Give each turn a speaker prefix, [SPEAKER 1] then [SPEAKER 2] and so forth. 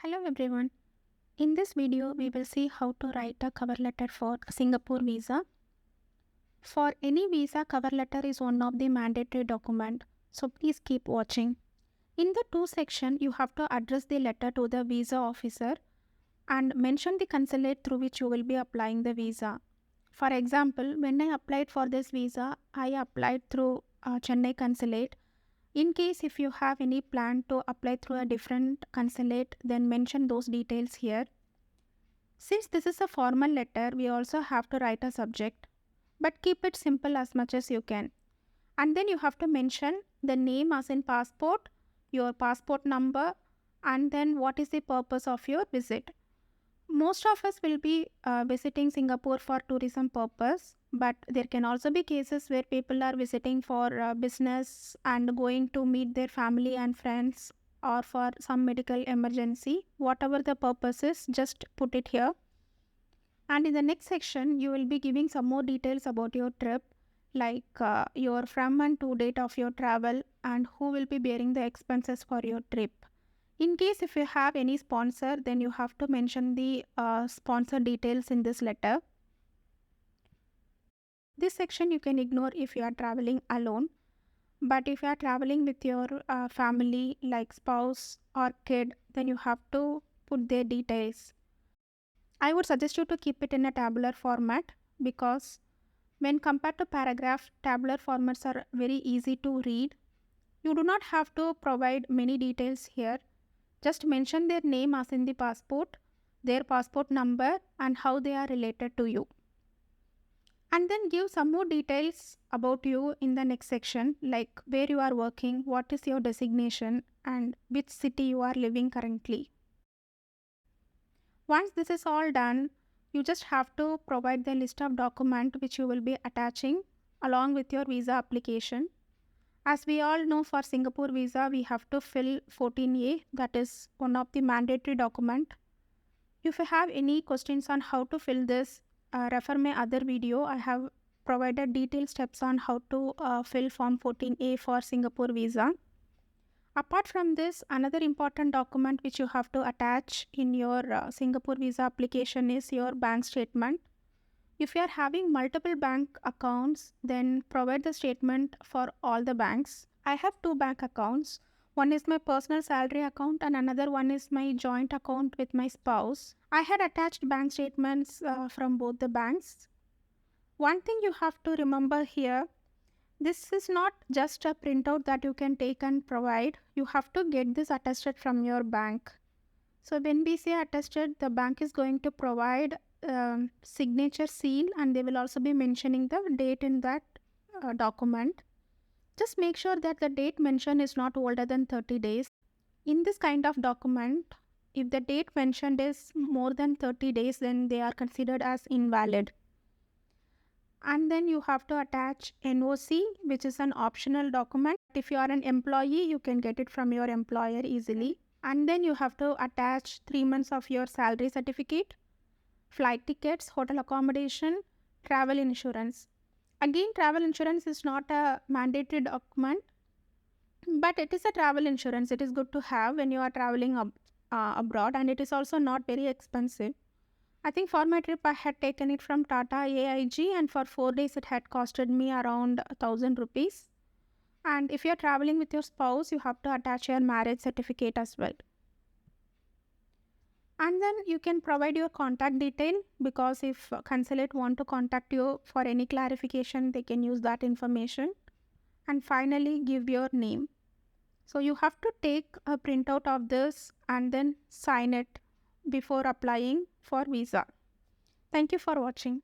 [SPEAKER 1] Hello everyone. In this video, we will see how to write a cover letter for Singapore visa. For any visa, cover letter is one of the mandatory document. So please keep watching. In the to section, you have to address the letter to the visa officer and mention the consulate through which you will be applying the visa. For example, when I applied for this visa, I applied through Chennai consulate. In case if you have any plan to apply through a different consulate, then mention those details here. Since this is a formal letter, we also have to write a subject, but keep it simple as much as you can. And then you have to mention the name as in passport, your passport number, and then what is the purpose of your visit. Most of us will be visiting Singapore for tourism purpose, but there can also be cases where people are visiting for business and going to meet their family and friends or for some medical emergency. Whatever the purpose is, just put it here. And in the next section, you will be giving some more details about your trip, like your from and to date of your travel and who will be bearing the expenses for your trip. In case if you have any sponsor, then you have to mention the sponsor details in this letter. This section you can ignore if you are traveling alone. But if you are traveling with your family like spouse or kid, then you have to put their details. I would suggest you to keep it in a tabular format because when compared to paragraph, tabular formats are very easy to read. You do not have to provide many details here. Just mention their name as in the passport, their passport number, and how they are related to you. And then give some more details about you in the next section, like where you are working, what is your designation, and which city you are living currently. Once this is all done, you just have to provide the list of documents which you will be attaching along with your visa application. As we all know, for Singapore visa, we have to fill 14A, that is one of the mandatory document. If you have any questions on how to fill this, refer my other video. I have provided detailed steps on how to fill form 14A for Singapore visa. Apart from this, another important document which you have to attach in your Singapore visa application is your bank statement. If you are having multiple bank accounts, then provide the statement for all the banks. I have two bank accounts. One is my personal salary account and another one is my joint account with my spouse. I had attached bank statements from both the banks. One thing you have to remember here, this is not just a printout that you can take and provide. You have to get this attested from your bank. So when we say attested, the bank is going to provide signature seal and they will also be mentioning the date in that document. Just make sure that the date mentioned is not older than 30 days. In this kind of document, if the date mentioned is more than 30 days, then they are considered as invalid. And then you have to attach NOC, which is an optional document. If you are an employee, you can get it from your employer easily. And then you have to attach 3 months of your salary certificate, flight tickets, hotel accommodation, travel insurance. Again, travel insurance is not a mandatory document, but it is a travel insurance. It is good to have when you are traveling abroad, and it is also not very expensive. I think for my trip, I had taken it from Tata AIG, and for 4 days, it had costed me around 1,000 rupees. And if you're traveling with your spouse, you have to attach your marriage certificate as well. And then you can provide your contact detail, because if consulate want to contact you for any clarification, they can use that information. And finally, give your name. So you have to take a printout of this and then sign it before applying for visa. Thank you for watching.